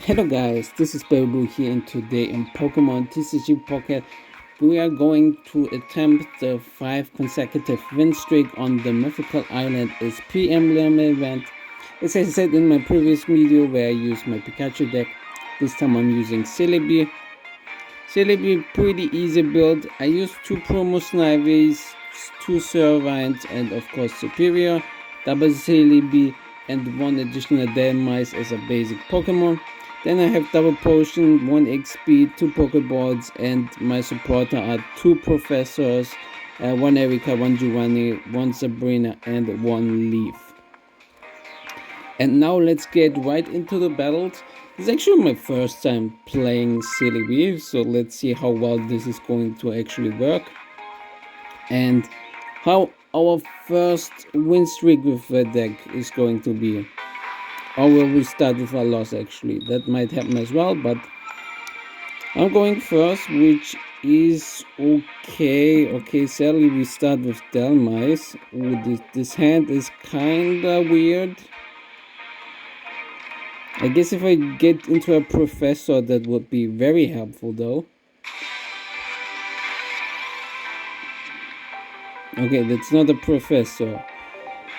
Hello guys, this is Babu here, and today in Pokemon TCG Pocket we are going to attempt the 5 consecutive win streak on the Mythical Island SP Emblem event. As I said in my previous video where I used my Pikachu deck, this time I'm using Celebi. Celebi, pretty easy build. I used 2 promo Snivys, 2 Servines, and of course Superior, double Celebi, and 1 additional Delmice as a basic Pokemon. Then I have double potion, 1 XP, 2 Pokeballs, and my supporter are 2 professors, 1 Erika, 1 Giovanni, 1 Sabrina, and 1 Leaf. And now let's get right into the battles. It's actually my first time playing Celebi, so let's see how well this is going to actually work. And how our first win streak with the deck is going to be. Or will we start with a loss actually? That might happen as well, but I'm going first, which is okay. Okay, sadly we start with Delmice. Ooh, this hand is kinda weird. I guess if I get into a professor that would be very helpful though. Okay, that's not a professor.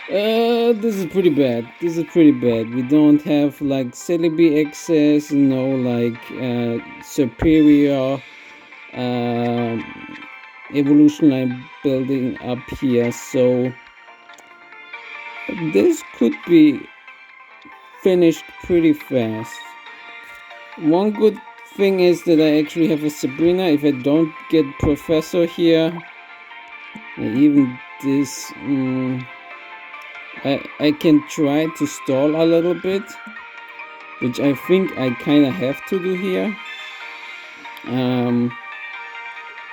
This is pretty bad. This is pretty bad. We don't have like Celebi access, no like superior evolution line building up here, so this could be finished pretty fast. One good thing is that I actually have a Sabrina. If I don't get Professor here, even this I can try to stall a little bit, which I think I kind of have to do here,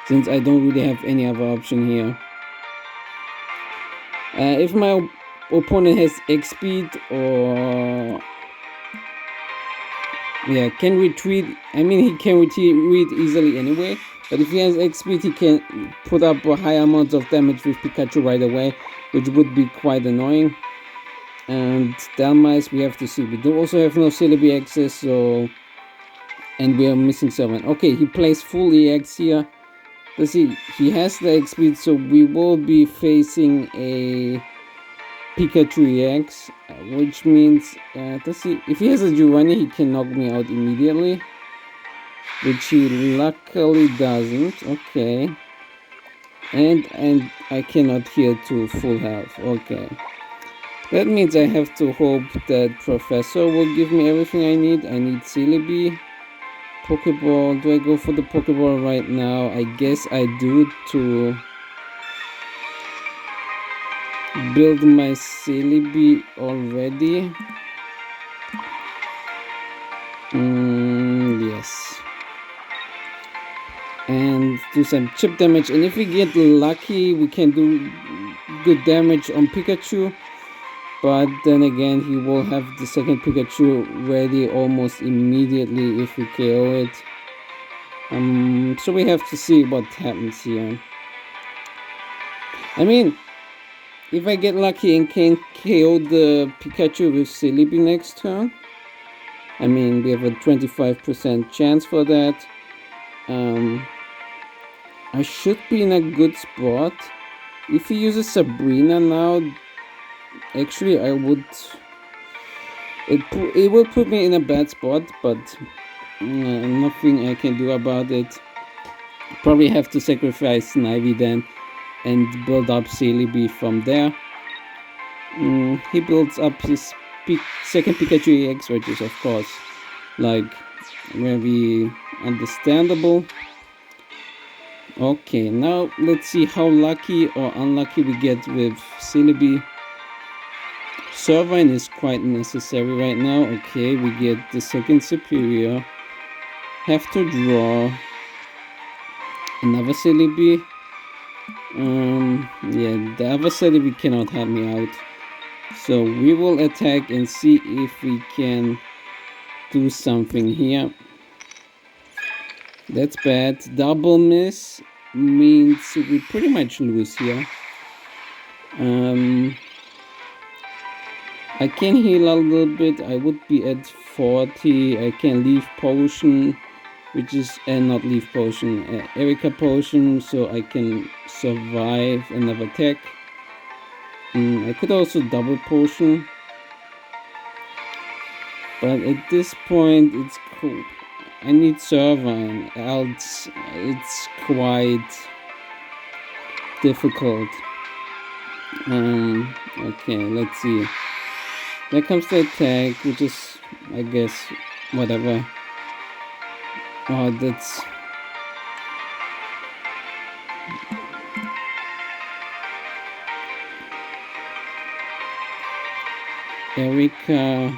since I don't really have any other option here. If my opponent has X speed or can retreat, I mean he can retreat easily anyway, but if he has X speed he can put up a high amount of damage with Pikachu right away, which would be quite annoying. And Delmice, we have to see. We do also have no Celebi access, so, and we are missing 7. Okay, he plays full EX here. Let's see, he has the X speed, so we will be facing a Pikachu EX, which means, let's see, if he has a Giovanni, he can knock me out immediately, which he luckily doesn't. Okay, and I cannot heal to full health. Okay, that means I have to hope that Professor will give me everything I need. I need Celebi. Pokeball. Do I go for the Pokeball right now? I guess I do, to build my Celebi already. Yes. And do some chip damage. And if we get lucky, we can do good damage on Pikachu. But then again, he will have the second Pikachu ready almost immediately if we KO it. So we have to see what happens here. I mean, if I get lucky and can KO the Pikachu with Celebi next turn, I mean, we have a 25% chance for that. I should be in a good spot. If he uses Sabrina now, actually I would, it will put me in a bad spot, but nothing I can do about it. Probably have to sacrifice Snivy then and build up Celebi from there. He builds up his second Pikachu EX, which is of course like very understandable. Okay, now let's see how lucky or unlucky we get with Celebi. Servine is quite necessary right now. Okay, we get the second Superior. Have to draw another Celebi. Yeah, the other Celebi cannot help me out. So we will attack and see if we can do something here. That's bad. Double miss means we pretty much lose here. I can heal a little bit. I would be at 40. I can leave potion, which is not leave potion, Erica potion, so I can survive another attack. I could also double potion, but at this point it's cool. I need Servine, else it's quite difficult. Okay, let's see. There comes the attack, which is, I guess, whatever. Oh, that's... Erica...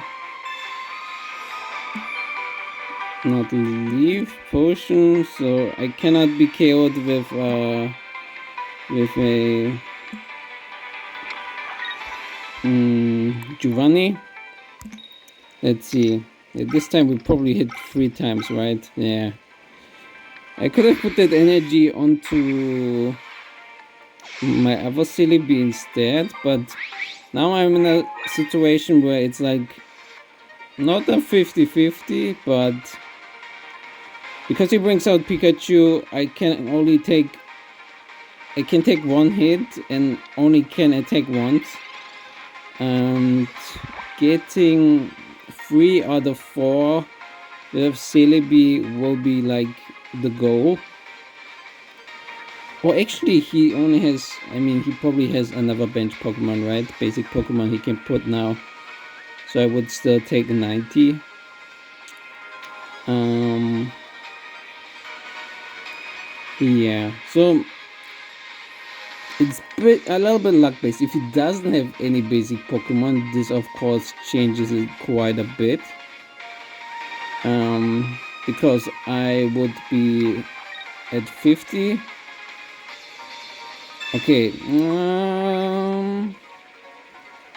Not leave potion, so I cannot be KO'd with a... Giovanni. Let's see. This time we probably hit 3 times, right? Yeah. I could have put that energy onto my other Celebi instead, but now I'm in a situation where it's like not a 50-50, but because he brings out Pikachu, I can take 1 hit and only can attack once. And getting 3 out of 4 with Celebi will be like the goal. Well, actually, he only has, he probably has another bench Pokemon, right? Basic Pokemon he can put now. So I would still take 90. Yeah, so it's a little bit luck based. If he doesn't have any basic Pokemon, this of course changes it quite a bit. Because I would be at 50. Okay,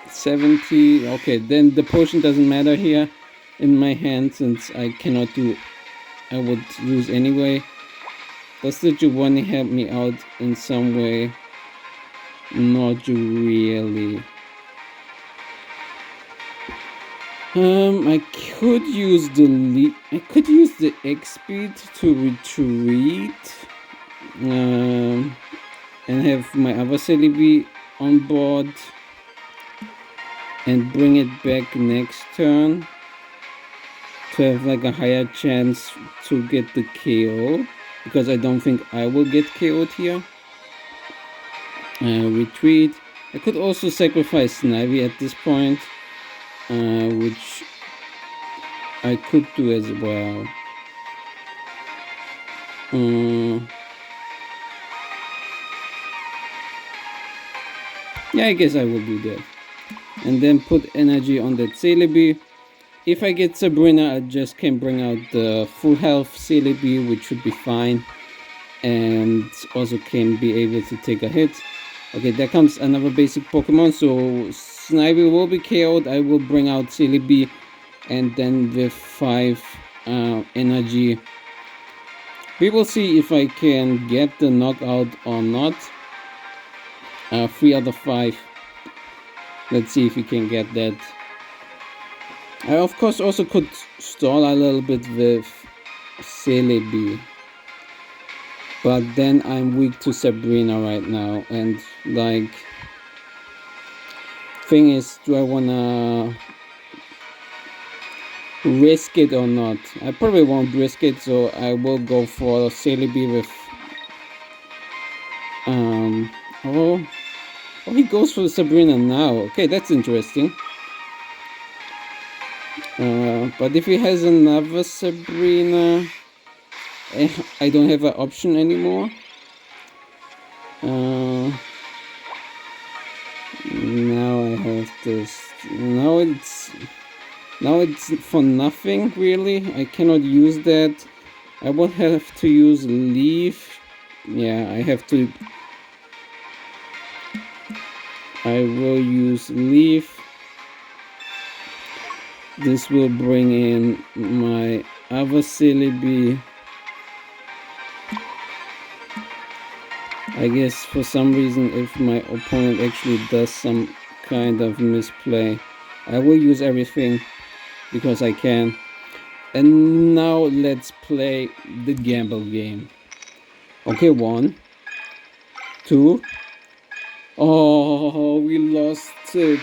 70. Okay, then the potion doesn't matter here in my hand since I cannot do. I would lose anyway. Does the Giovanni help me out in some way? Not really. I could use the X speed to retreat, and have my other Celebi on board, and bring it back next turn to have like a higher chance to get the KO, because I don't think I will get KO'd here. Retreat. I could also sacrifice Snivy at this point, which I could do as well. Yeah, I guess I will do that. And then put energy on that Celebi. If I get Sabrina, I just can bring out the full health Celebi, which should be fine. And also can be able to take a hit. Okay, there comes another basic Pokemon. So Snivy will be KO'd. I will bring out Celebi. And then with 5 energy, we will see if I can get the knockout or not. 3 out of 5. Let's see if we can get that. I of course also could stall a little bit with Celebi, but then I'm weak to Sabrina right now, and like, thing is, do I wanna risk it or not? I probably won't risk it, so I will go for Celebi with oh, he goes for Sabrina now. Okay, that's interesting. But if he has another Sabrina, I don't have an option anymore. Now I have this. Now it's for nothing really. I cannot use that. I will have to use Leaf. Yeah, I will use Leaf. This will bring in my other Celebi. I guess for some reason, if my opponent actually does some kind of misplay, I will use everything because I can. And now let's play the gamble game. Okay, 1, 2. Oh, we lost it.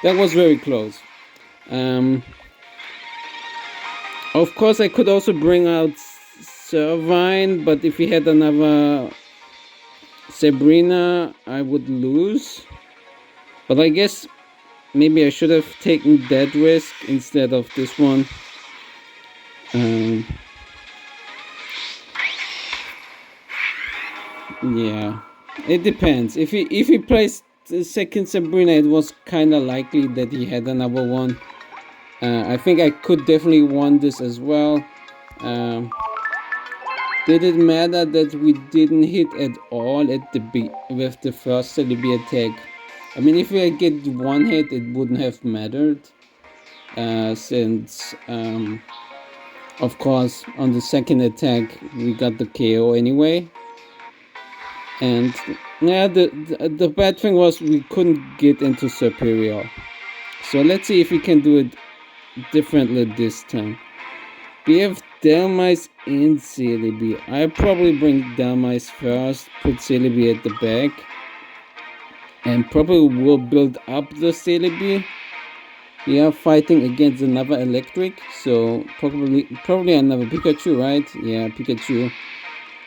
That was very close. Of course, I could also bring out Servine, but if he had another Sabrina, I would lose. But I guess maybe I should have taken that risk instead of this one. Yeah, it depends. If he plays the second Sabrina, it was kind of likely that he had another one. I think I could definitely won this as well. Did it matter that we didn't hit at all at the with the first Celebi attack? I mean, if we get one hit, it wouldn't have mattered, since of course on the second attack we got the KO anyway. And yeah, the bad thing was we couldn't get into Superior. So let's see if we can do it differently this time. We have Delmise and Celebi. I probably bring Delmise first, put Celebi at the back, and probably will build up the Celebi. We are fighting against another electric, so probably another Pikachu, right? Yeah, Pikachu,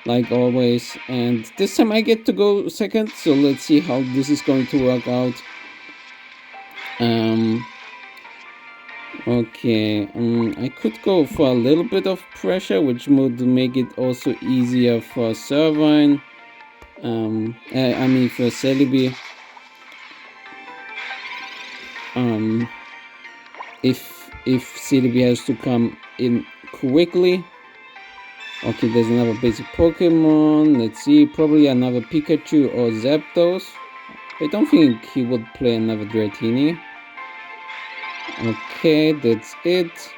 like always. And this time I get to go second, so let's see how this is going to work out. Okay, I could go for a little bit of pressure, which would make it also easier for Servine. I mean for Celebi. If Celebi has to come in quickly. Okay, there's another basic Pokemon. Let's see, probably another Pikachu or Zapdos. I don't think he would play another Dratini. Okay, that's it.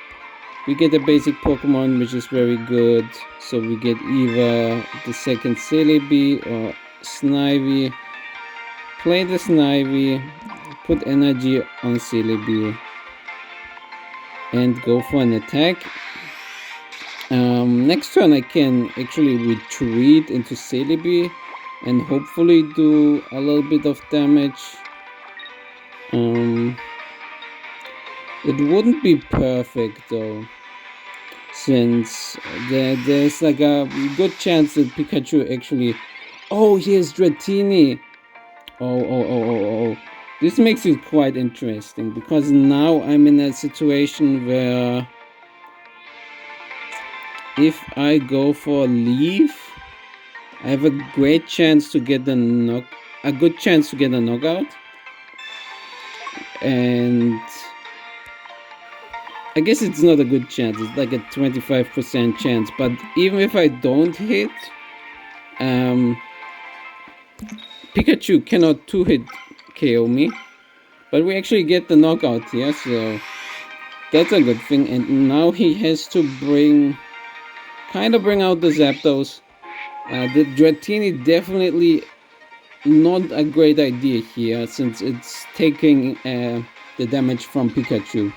We get a basic Pokemon, which is very good. So we get either the second Celebi or Snivy. Play the Snivy, put energy on Celebi, and go for an attack. Next turn I can actually retreat into Celebi and hopefully do a little bit of damage. It wouldn't be perfect though, since there's like a good chance that Pikachu actually... Oh, here's Dratini! Oh. This makes it quite interesting, because now I'm in a situation where if I go for Leaf, I have a great chance to get a good chance to get a knockout. And I guess it's not a good chance, it's like a 25% chance, but even if I don't hit, Pikachu cannot 2-hit KO me, but we actually get the knockout here, so that's a good thing. And now he has to bring out the Zapdos. The Dratini definitely not a great idea here, since it's taking the damage from Pikachu.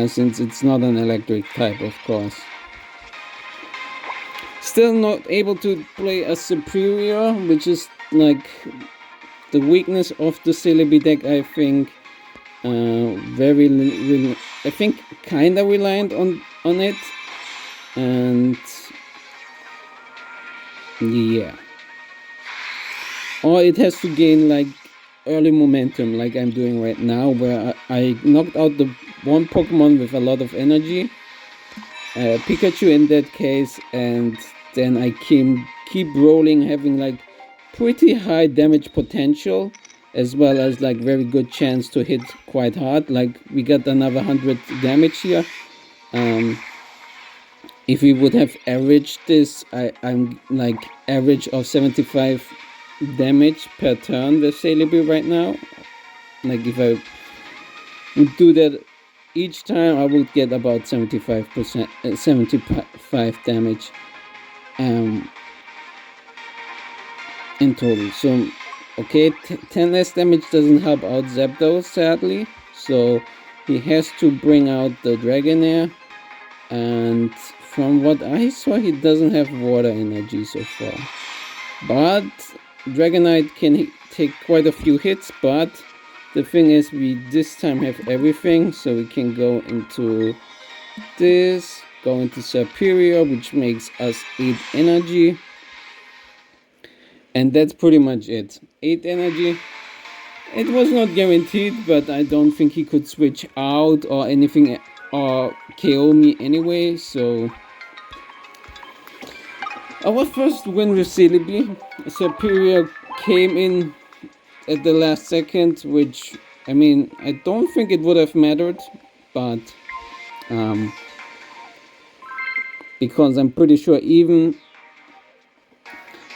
Since it's not an electric type, of course. Still not able to play a Superior, which is like the weakness of the Celebi deck, I think. I think kinda reliant on it. And yeah. Or it has to gain like early momentum, like I'm doing right now, where I knocked out the one Pokemon with a lot of energy, Pikachu in that case, and then I keep rolling, having like pretty high damage potential, as well as like very good chance to hit quite hard. Like we got another 100 damage here. If we would have averaged this, I'm like average of 75 damage per turn with Celebi right now. Like if I would do that each time, I would get about 75% 75 damage in total. So okay, 10 less damage doesn't help out Zapdos, sadly. so he has to bring out the Dragonair, and from what I saw, he doesn't have water energy so far. But Dragonite can take quite a few hits, but the thing is we this time have everything, so we can go into this, go into Superior, which makes us 8 energy. And that's pretty much it. 8 energy. It was not guaranteed, but I don't think he could switch out or anything or KO me anyway, so our first win with Celebi. Superior came in at the last second, which, I mean, I don't think it would have mattered, but because I'm pretty sure even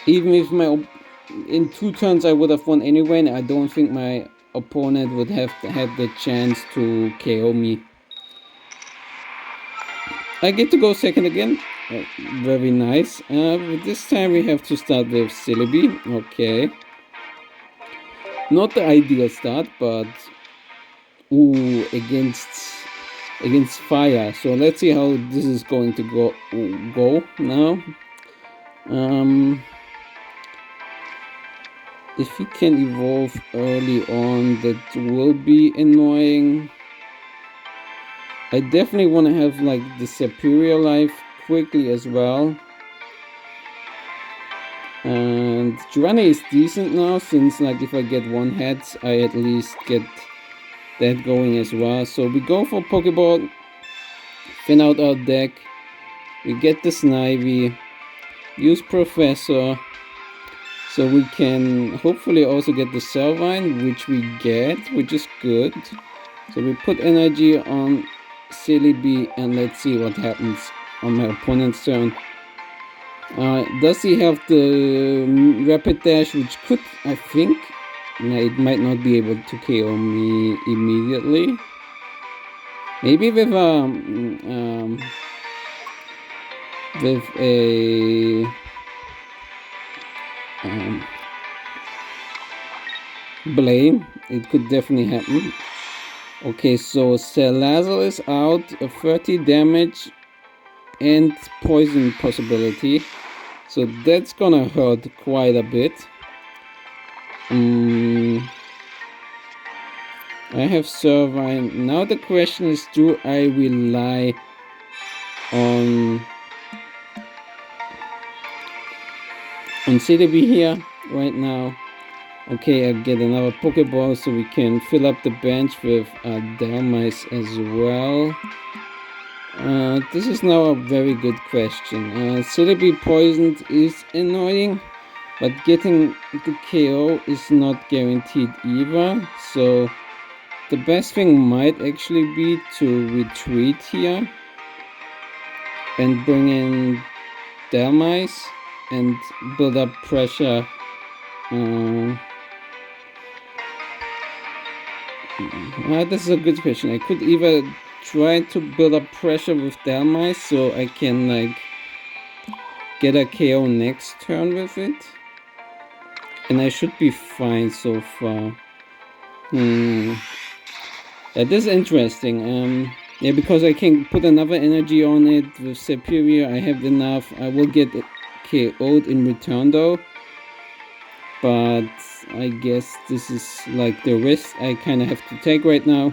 if in 2 turns I would have won anyway, and I don't think my opponent would have had the chance to KO me. I get to go second again. Very nice. This time we have to start with Celebi. Okay. Not the ideal start, but against fire. So let's see how this is going to go now. If he can evolve early on, that will be annoying. I definitely want to have like the Superior life quickly as well. And Joanna is decent now, since like if I get 1 hit, I at least get that going as well. So we go for Pokeball, thin out our deck, we get the Snivy, use Professor, so we can hopefully also get the Celebi, which we get, which is good. So we put energy on Celebi, and let's see what happens on my opponent's turn. Does he have the Rapid Dash, which could, I think, it might not be able to KO me immediately. Maybe with a Blade, it could definitely happen. Okay, so Salazzle is out, a 30 damage and poison possibility, so that's gonna hurt quite a bit. I have Servine. Now the question is, do I rely on Celebi here right now? Okay, I get another Pokeball, so we can fill up the bench with Delmice as well. This is now a very good question. Celebi poisoned is annoying, but getting the KO is not guaranteed either. So the best thing might actually be to retreat here and bring in Delmice and build up pressure. This is a good question. I could either try to build up pressure with Delmice so I can like get a KO next turn with it, and I should be fine so far. That is interesting. Yeah, because I can put another energy on it with Superior. I have enough. I will get KO'd in return though, but I guess this is like the risk I kind of have to take right now.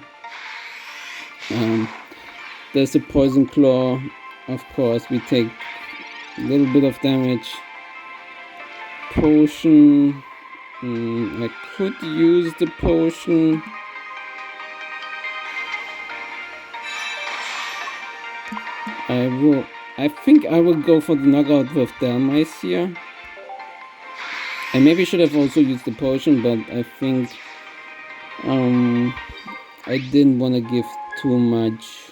There's a Poison Claw. Of course, we take a little bit of damage. Potion. I could use the potion. I think I will go for the knockout with Delmice here. I maybe should have also used the potion, but I think I didn't want to give too much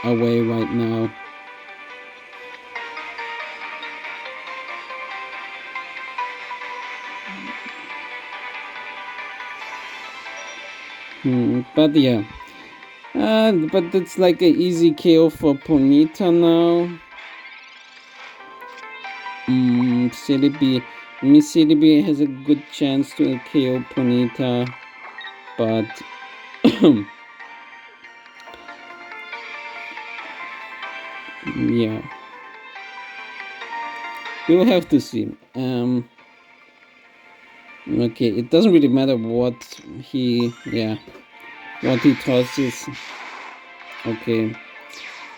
away right now. But yeah, but it's like an easy KO for Ponyta now. Celebi. Celebi has a good chance to KO Ponyta, but Yeah, we will have to see. Okay, it doesn't really matter what he tosses. Okay,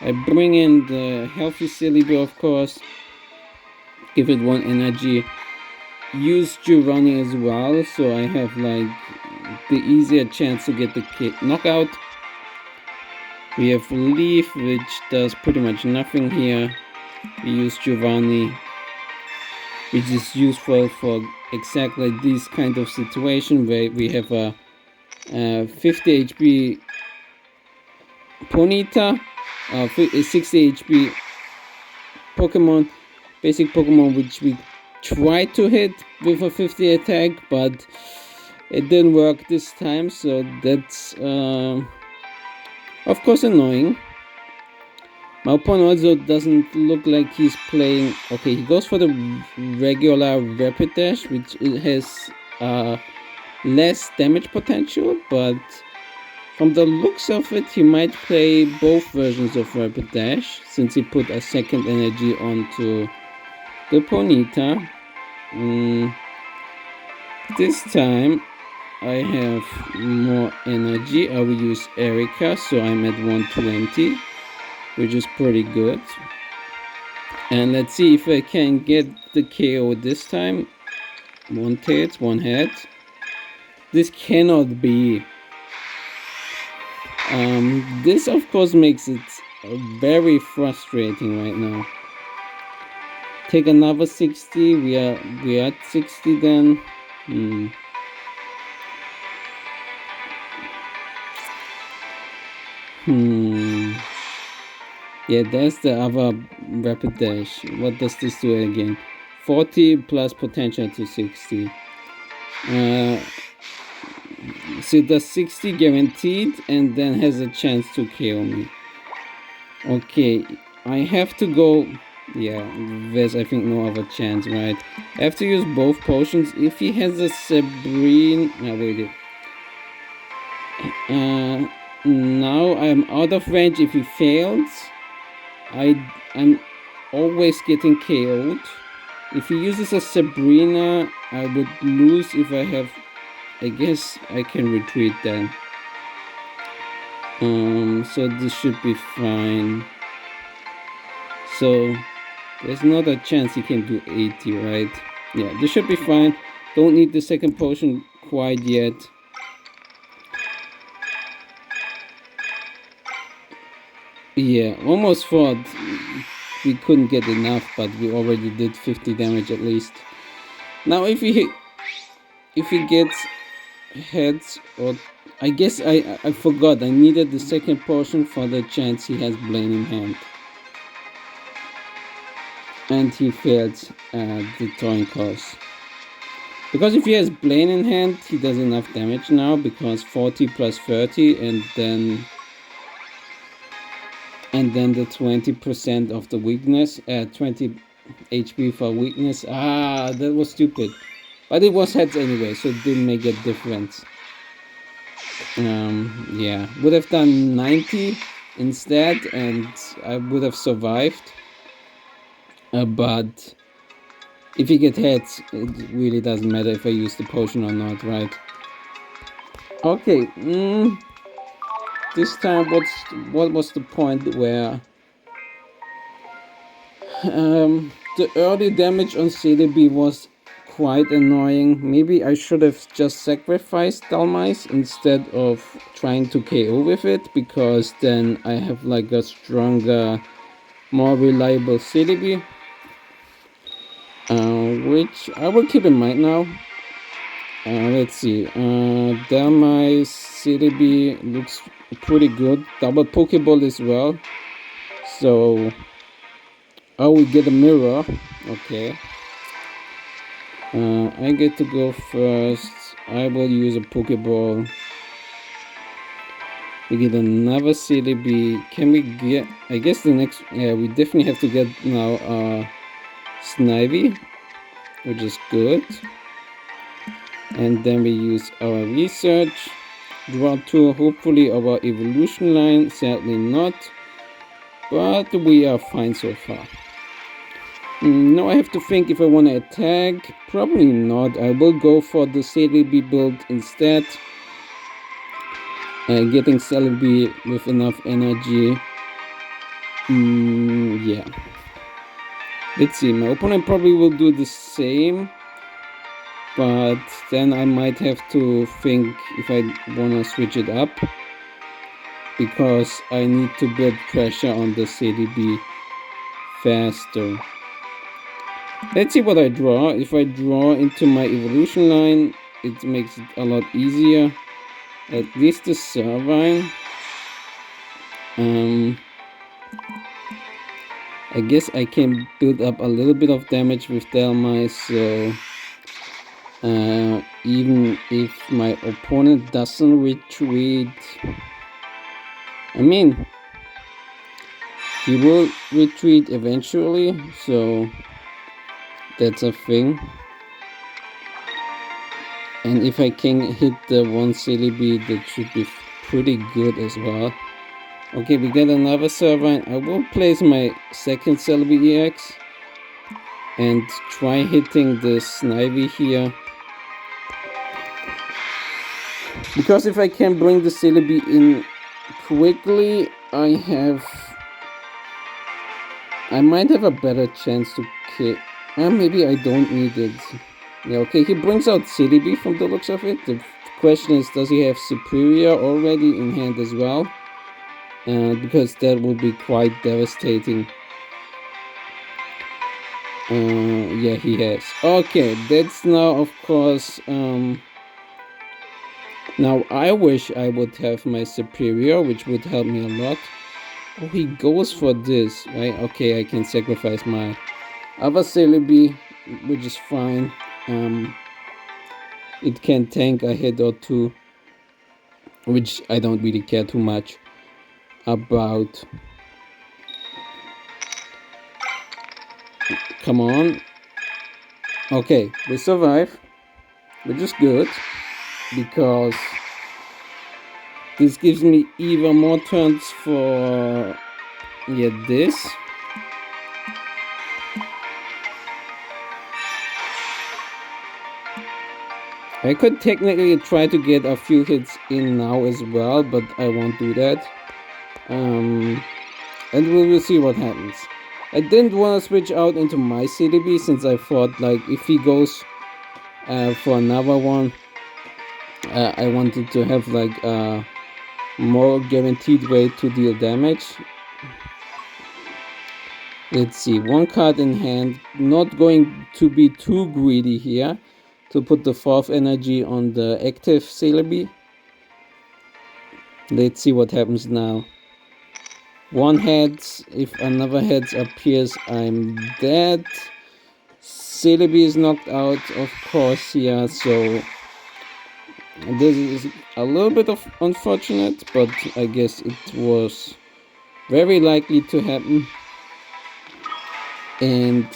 I bring in the healthy Celebi, of course. Give it 1 energy. Use Giovanni as well, so I have like the easier chance to get the knockout. We have Leaf, which does pretty much nothing here. We use Giovanni, which is useful for exactly this kind of situation where we have a 50 HP Ponyta, 60 HP Pokemon, basic Pokemon, which we tried to hit with a 50 attack, but it didn't work this time, so that's of course annoying. My opponent also doesn't look like he's playing. Okay, he goes for the regular Rapidash, which has less damage potential, but from the looks of it, he might play both versions of Rapidash, since he put a second energy onto the Ponyta. This time I have more energy. I will use Erica, so I'm at 120, which is pretty good. And let's see if I can get the KO this time. One hit. This cannot be. This of course makes it very frustrating right now. Take another 60. We are at 60 then. Yeah, that's the other Rapidash. What does this do again? 40 plus potential to 60. So it does 60 guaranteed and then has a chance to kill me. Okay, I have to go. Yeah, there's I think no other chance, right? I have to use both potions. If he has a Sabrine. Wait. Now I'm out of range if he fails. I'm always getting KO'd. If he uses a Sabrina, I would lose if I have. I guess I can retreat then. So this should be fine. So there's not a chance he can do 80, right? Yeah, this should be fine. Don't need the second potion quite yet. Yeah, almost thought we couldn't get enough, but we already did 50 damage at least. Now if he gets heads, or I guess I forgot I needed the second potion for the chance he has Blaine in hand. And he failed the throwing course. Because if he has Blaine in hand, he does enough damage now, because 40 plus 30 and then the 20% of the weakness, 20 HP for weakness. That was stupid. But it was heads anyway, so it didn't make a difference. Yeah, would have done 90 instead and I would have survived. But if you get hit, it really doesn't matter if I use the potion or not, right? Okay, this time what was the point where the early damage on Celebi was quite annoying. Maybe I should have just sacrificed Dalmice instead of trying to KO with it, because then I have like a stronger, more reliable Celebi. Which I will keep in mind now. Let's see. Dalmice, Celebi looks pretty good. Double Pokeball as well. So, we get a mirror. Okay. I get to go first. I will use a Pokeball. We get another Celebi. Can we get? I guess the next. Yeah, we definitely have to get now Snivy, which is good. And then we use our research. Draw 2, hopefully our evolution line, sadly not. But we are fine so far. Now I have to think if I want to attack. Probably not. I will go for the Celebi build instead. Getting Celebi with enough energy. Yeah. Let's see. My opponent probably will do the same. But then I might have to think if I want to switch it up. Because I need to build pressure on the Celebi faster. Let's see what I draw. If I draw into my evolution line, it makes it a lot easier. At least the Servine. I guess I can build up a little bit of damage with Delmai, so even if my opponent doesn't retreat, I mean, he will retreat eventually, so that's a thing. And if I can hit the one Celebi, that should be pretty good as well. Okay, we get another Servine. I will place my second Celebi EX and try hitting the Snivy here. Because if I can bring the Celebi in quickly, I might have a better chance to kill. Maybe I don't need it. Yeah, okay, he brings out Celebi from the looks of it. The question is, does he have Superior already in hand as well? Because that would be quite devastating. Yeah, he has. Okay, that's now, of course, now I wish I would have my Superior, which would help me a lot. Oh, he goes for this, right? Okay, I can sacrifice my other Celebi, which is fine. It can tank a hit or two, which I don't really care too much about. Come on. Okay, we survive, which is good, because this gives me even more turns for this. I could technically try to get a few hits in now as well, but I won't do that. And we will see what happens. I didn't want to switch out into my Celebi since I thought, like, if he goes for another one, I wanted to have like a more guaranteed way to deal damage. Let's see, one card in hand. Not going to be too greedy here to put the 4th energy on the active Celebi. Let's see what happens now. One heads. If another heads appears, I'm dead. Celebi is knocked out, of course, here, so this is a little bit of unfortunate, but I guess it was very likely to happen. And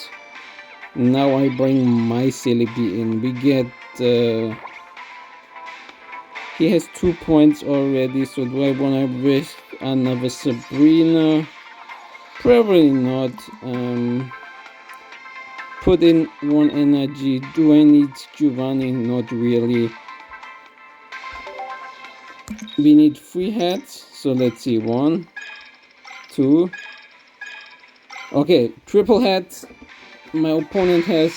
now I bring my Celebi in. We get he has 2 points already, so do I want to risk another Sabrina? Probably not. Put in 1 energy. Do I need Giovanni? Not really. We need 3 heads, so let's see. 1, 2. Okay, triple heads. My opponent has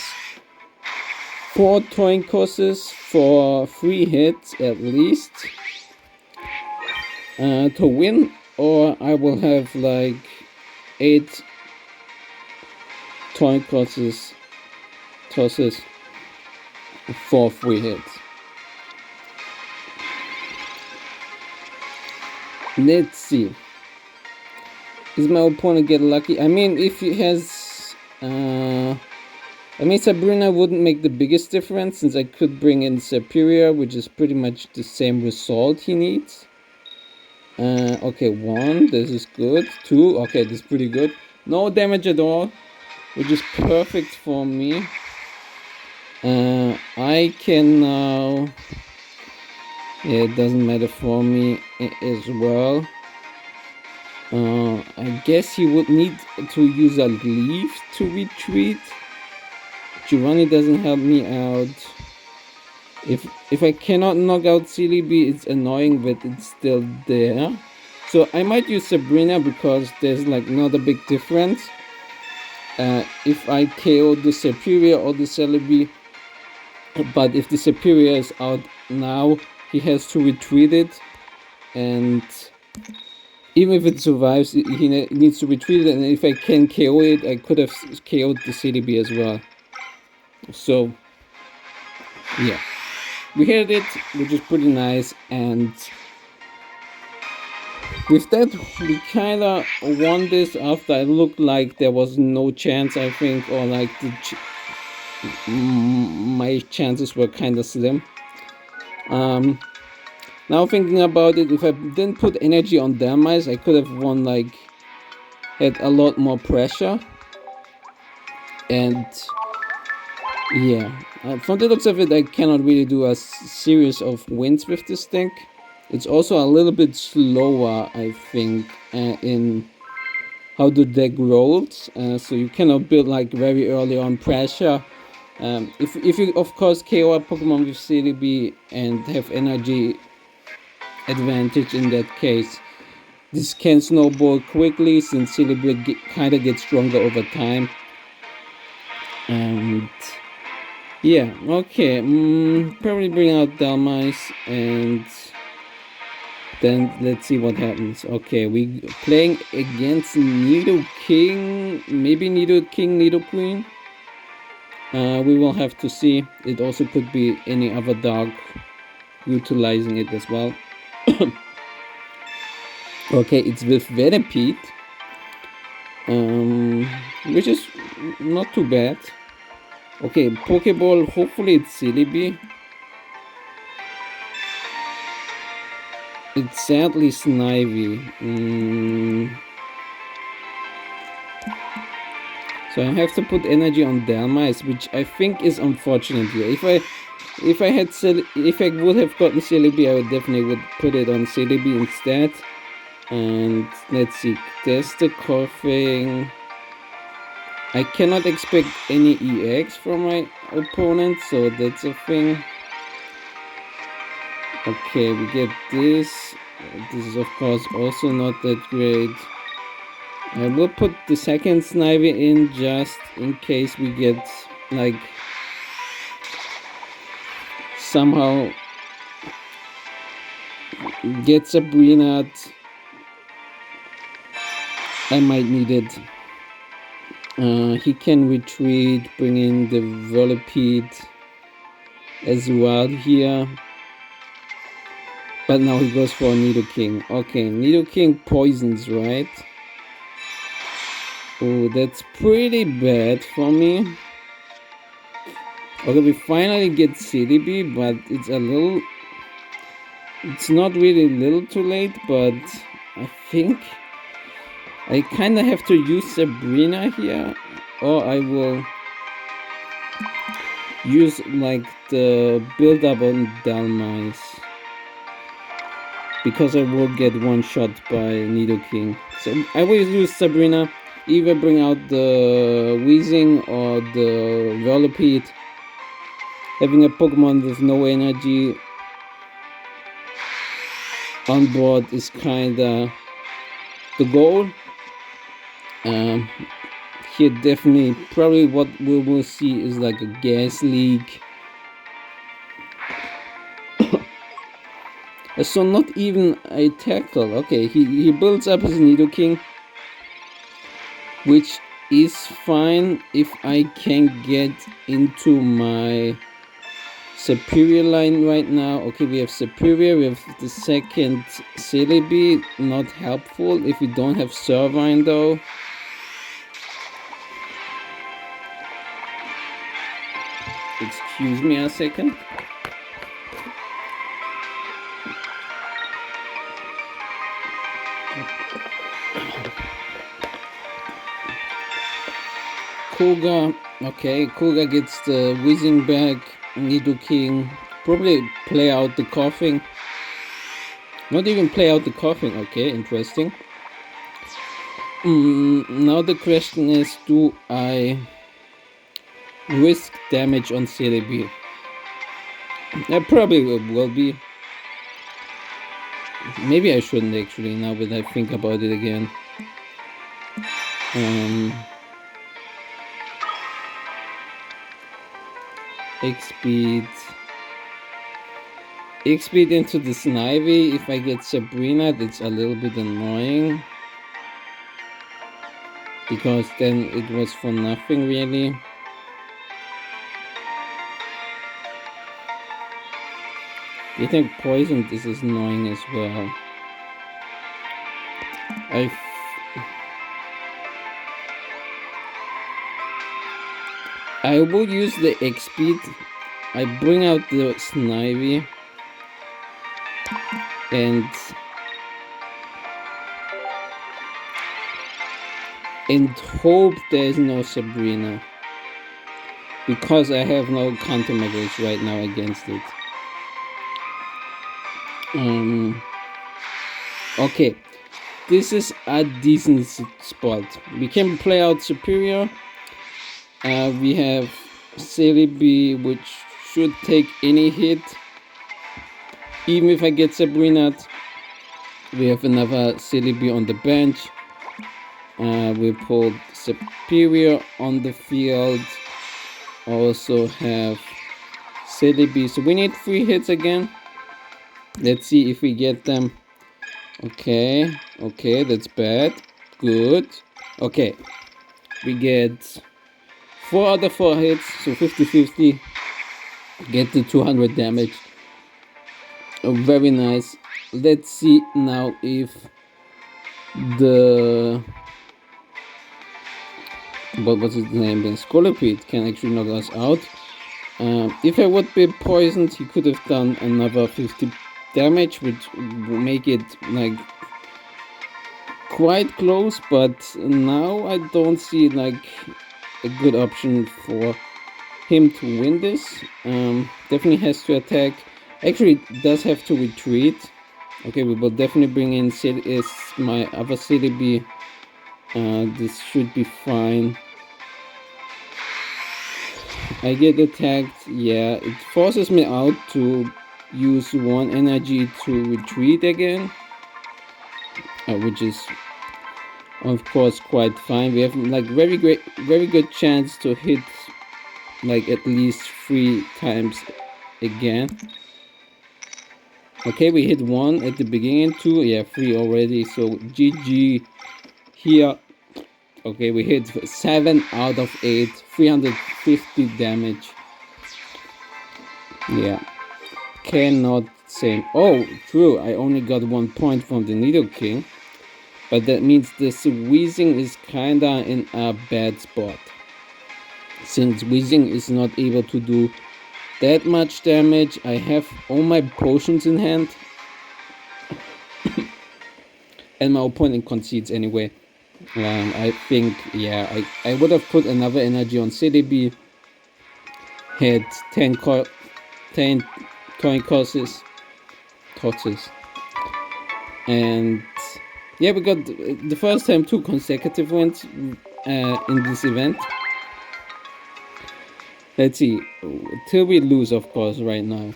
4 coin courses for 3 hits at least to win, or I will have like 8 coin tosses for 3 hits. Let's see. Does my opponent get lucky? I mean, if he has I mean, Sabrina wouldn't make the biggest difference since I could bring in Superior, which is pretty much the same result he needs. Okay, 1, this is good. 2, okay, this is pretty good. No damage at all, which is perfect for me. I can now Yeah, it doesn't matter for me as well. I guess he would need to use a leaf to retreat. Giovanni doesn't help me out. If I cannot knock out Celebi, it's annoying, but it's still there. So I might use Sabrina because there's like not a big difference. If I KO the Superior or the Celebi, but if the Superior is out now, he has to retreat it, and even if it survives, he needs to retreat it, and if I can KO it, I could have KO'd the Celebi as well. So, yeah. We hit it, which is pretty nice, and with that, we kinda won this after it looked like there was no chance, I think, or like my chances were kinda slim. Now thinking about it, if I didn't put energy on Damaze, I could have won, like, had a lot more pressure. And yeah, from the looks of it, I cannot really do a series of wins with this thing. It's also a little bit slower, I think, in how the deck rolls. So you cannot build like very early on pressure. If you of course KO a Pokemon with Celebi and have energy advantage in that case, this can snowball quickly since Celebi kind of gets stronger over time. And yeah, okay, probably bring out Dalmise and then let's see what happens. Okay, we playing against Nidoking, maybe Nidoking, Nidoqueen. We will have to see. It also could be any other dog utilizing it as well. Okay, it's with Venipede, which is not too bad. Okay, Pokeball, hopefully it's Celebi. It's sadly Snivy. So I have to put energy on Dalmise, which I think is unfortunate here. If I would have gotten Celebi, I would definitely put it on Celebi instead. And let's see, there's the coughing. I cannot expect any EX from my opponent, so that's a thing. Okay, we get this. This is of course also not that great. I will put the second Snivy in just in case we get like somehow get Sabrina. I might need it. He can retreat, bring in the Volipede as well here. But now he goes for Nidoking. Okay, Nidoking poisons, right? Oh, that's pretty bad for me. Okay, we finally get Celebi, but it's a little... It's not really a little too late, but I think I kind of have to use Sabrina here, or I will use like the build up on Dalmise, because I will get one shot by Nidoking. So I will use Sabrina, either bring out the Weezing or the Volipede. Having a Pokemon with no energy on board is kinda the goal. Here definitely, probably what we will see is like a gas leak. So not even a tackle. Okay, he builds up his Nidoking, which is fine if I can get into my Superior line right now. Okay, we have Superior, we have the second Celebi, not helpful if we don't have Servine though. Excuse me a second. Koga, okay, Koga gets the Weezing back. Nidoking, probably play out the coughing. Not even play out the coffin. Okay, interesting. Now the question is, do I risk damage on Celebi? I probably will be. Maybe I shouldn't actually, now that I think about it again. X-Speed into the Snivy. If I get Sabrina, that's a little bit annoying, because then it was for nothing really. Getting poisoned is annoying as well. I will use the X-Speed. I bring out the Snivy and hope there's no Sabrina, because I have no countermeasures right now against it. Okay, this is a decent spot. We can play out Superior. We have Celebi, which should take any hit. Even if I get Sabrina, we have another Celebi on the bench. We pulled Superior on the field. Also have Celebi. So we need 3 hits again. Let's see if we get them. Okay, that's bad. Good. Okay, we get 4 out of 4 hits, so 50-50. Get the 200 damage. Oh, very nice. Let's see now if the what was his name? The Celebi can actually knock us out. If I would be poisoned, he could have done another 50 damage, which would make it like quite close, but now I don't see like a good option for him to win this. Definitely has to attack. Actually, does have to retreat. Okay, we will definitely bring in my other Celebi. This should be fine. I get attacked. Yeah, it forces me out to use 1 energy to retreat again, which is of course quite fine. We have like very good chance to hit like at least 3 times again. Okay, we hit 1 at the beginning, 2, yeah, 3 already, so GG here. Okay, we hit 7 out of 8, 350 damage. Yeah, cannot say. Oh, true, I only got 1 point from the Nido King, but that means the Weezing is kinda in a bad spot, since Weezing is not able to do that much damage. I have all my potions in hand and my opponent concedes anyway. I think, yeah, I would have put another energy on Celebi, had 10 coin tosses, and yeah, we got the first time 2 consecutive wins in this event. Let's see, till we lose, of course, right now.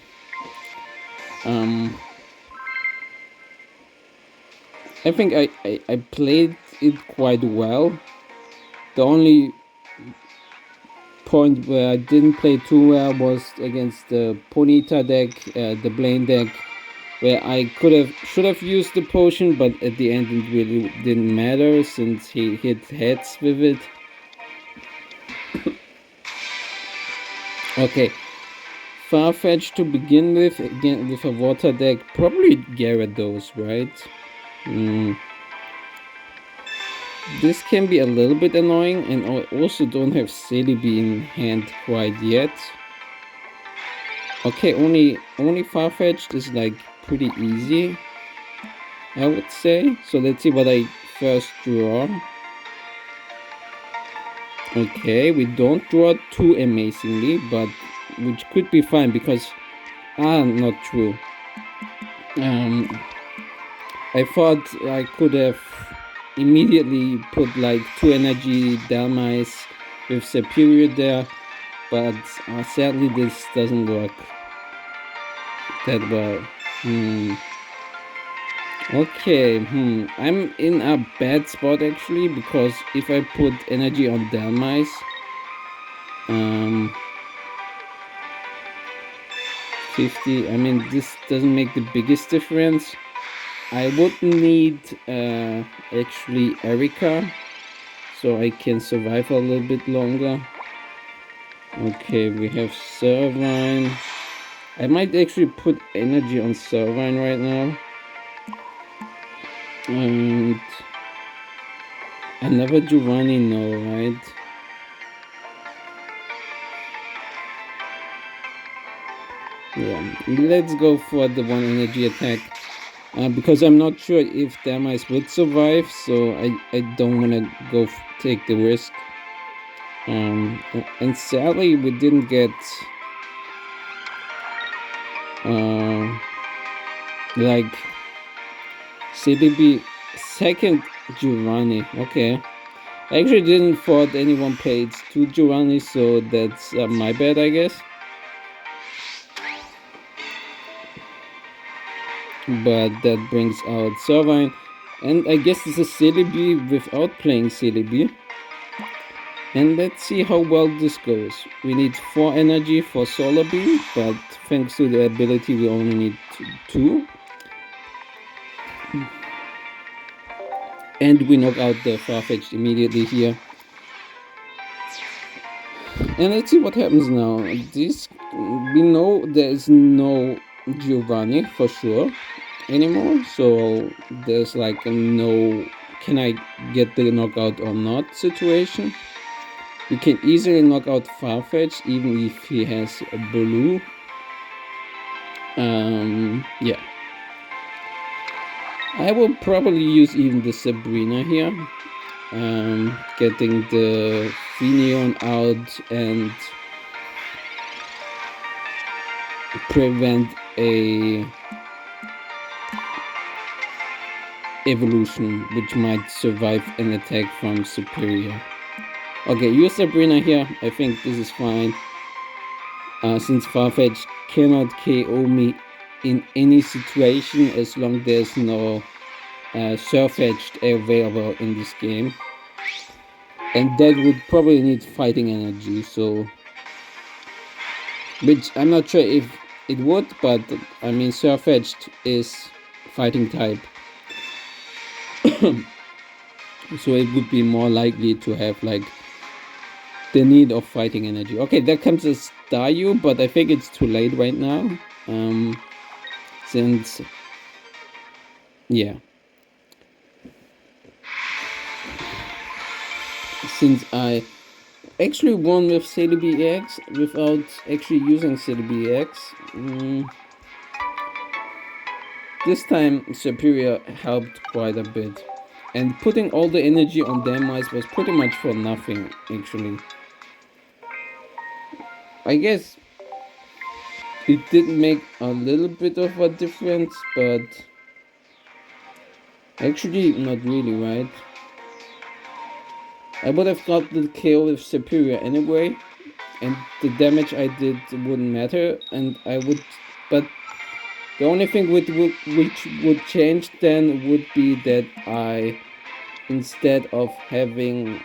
I think I played it quite well. The only point where I didn't play too well was against the Ponyta deck, the Blaine deck, where I should have used the potion, but at the end it really didn't matter since he hit heads with it. Okay, Farfetch to begin with, again with a water deck, probably Gyarados, right? This can be a little bit annoying, and I also don't have Celebi in hand quite yet. Okay, only Farfetch'd is like pretty easy, I would say. So let's see what I first draw. Okay, we don't draw too amazingly, but which could be fine because not true. I thought I could have immediately put like 2 energy Dalmice with Superior there, but sadly this doesn't work that well. Okay, I'm in a bad spot actually, because if I put energy on Dalmice, 50, I mean, this doesn't make the biggest difference. I would need actually Erika, so I can survive a little bit longer. Okay, we have Servine. I might actually put energy on Servine right now. And another Giovanni, no, right? Yeah, let's go for the 1 energy attack. Because I'm not sure if Damice would survive, so I don't want to take the risk. And sadly, we didn't get like Celebi second Giovanni. Okay, I actually didn't thought anyone played 2 Giovanni, so that's my bad, I guess. But that brings out Servine, and I guess it's a Celebi without playing Celebi. And let's see how well this goes. We need 4 energy for Celebi, but thanks to the ability we only need 2. And we knock out the Farfetch'd immediately here. And let's see what happens now. We know there is no Giovanni for sure anymore, so there's like a no can I get the knockout or not situation. We can easily knock out Farfetch even if he has a blue. Yeah, I will probably use even the Sabrina here, getting the Finion out and prevent a evolution which might survive an attack from Superior. Okay, use Sabrina here. I think this is fine. Since Farfetch cannot KO me in any situation as long there's no Surfetched available in this game. And that would probably need fighting energy, so... Which I'm not sure if it would, but I mean Surfetched is fighting type. So it would be more likely to have like the need of fighting energy. Okay, there comes a Staryu, but I think it's too late right now. Since yeah, since I actually won with Celebi X without actually using Celebi X. This time Superior helped quite a bit, and putting all the energy on Damice was pretty much for nothing actually. I guess it did make a little bit of a difference, but actually not really, right? I would have got the KO with Superior anyway, and the damage I did wouldn't matter, and I would, but the only thing which would change then would be that I, instead of having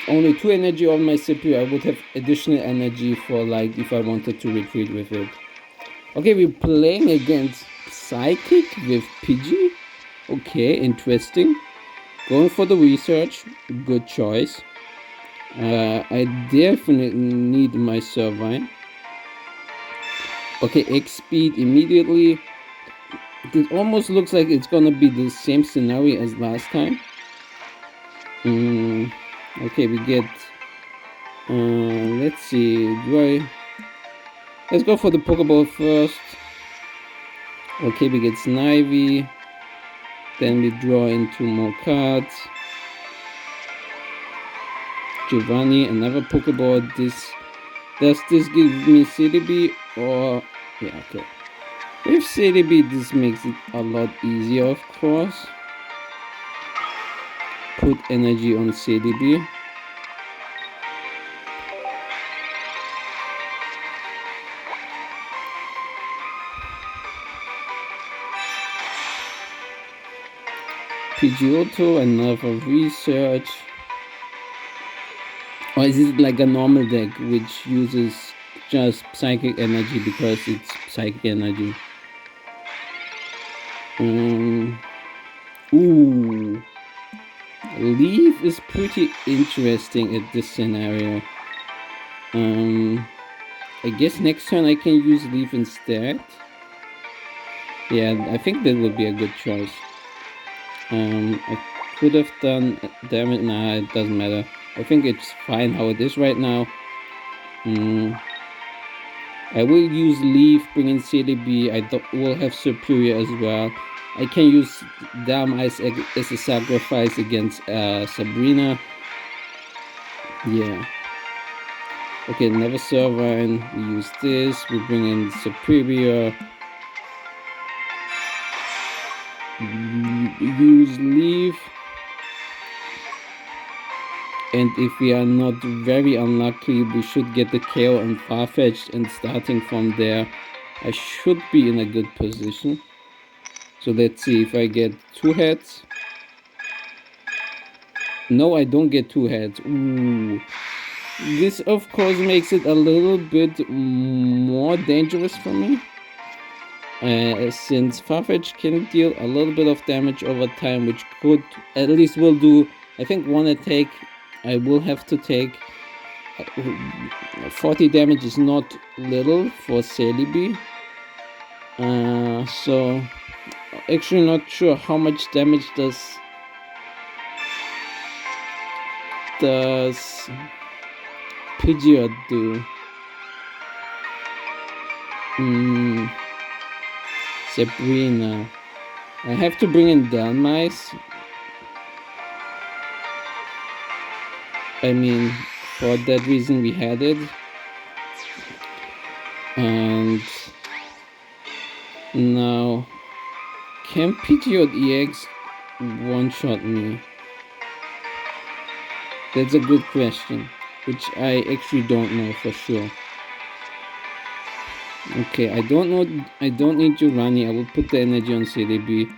only 2 energy on my Superior, I would have additional energy for like if I wanted to retreat with it. Okay, we're playing against Psychic with Pidgey. Okay, interesting. Going for the research, good choice. I definitely need my Servine. Okay, X speed immediately. It almost looks like it's gonna be the same scenario as last time. Okay, we get. Let's see. Let's go for the Pokeball first. Okay, we get Snivy. Then we draw in 2 more cards. Giovanni, another Pokeball. Does this give me Celebi or yeah, okay. With Celebi, this makes it a lot easier, of course. Put energy on Celebi. Pidgeotto, another research. Or is it like a normal deck which uses just psychic energy because it's psychic energy? Ooh. Leaf is pretty interesting at this scenario. I guess next turn I can use Leaf instead. Yeah, I think that would be a good choice. I could have done damage. Nah, it doesn't matter. I think it's fine how it is right now. I will use Leaf, bring in Celebi. I will have Superior as well. I can use Damn Ice as a sacrifice against Sabrina. Yeah. Okay, Never Servine. We use this. We bring in Superior. Use Leaf. And if we are not very unlucky, we should get the KO on Farfetch'd, and starting from there, I should be in a good position. So let's see if I get 2 heads. No, I don't get 2 heads. Ooh. This, of course, makes it a little bit more dangerous for me. Since Farfetch can deal a little bit of damage over time, which could, at least will do, I think, 1 attack. I will have to take 40 damage is not little for Celebi. So actually not sure how much damage does Pidgeot do. Sabrina. I have to bring in Delmice. I mean, for that reason we had it. And now, can Pidgeot EX one-shot me? That's a good question, which I actually don't know for sure. Okay, I don't know. I don't need Giovanni. I will put the energy on Celebi.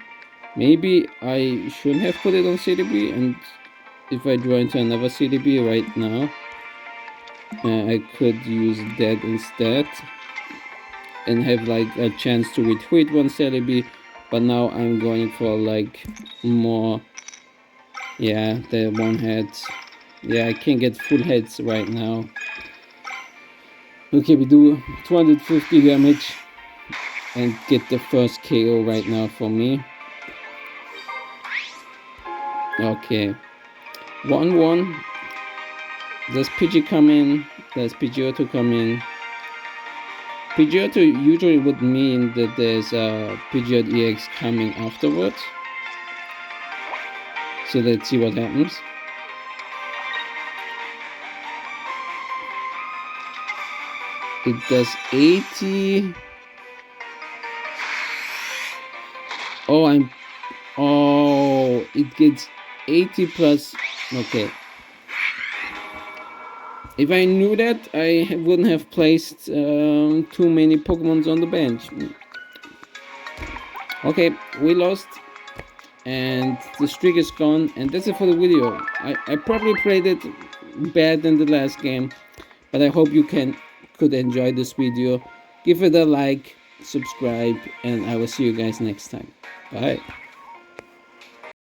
Maybe I should have put it on Celebi, and if I draw into another Celebi right now, I could use that instead and have like a chance to retweet one Celebi. But now I'm going for like more. Yeah, the 1 head. Yeah, I can't get full heads right now. Okay, we do 250 damage and get the first KO right now for me. Okay, 1-1. Does Pidgey come in? Does Pidgeotto come in? Pidgeotto usually would mean that there's a Pidgeot EX coming afterwards. So let's see what happens. It does 80. Oh, it gets 80 plus. Okay. If I knew that, I wouldn't have placed too many Pokemons on the bench. Okay, we lost. And the streak is gone. And that's it for the video. I probably played it bad in the last game. But I hope you could enjoy this video. Give it a like, subscribe, and I will see you guys next time. Bye.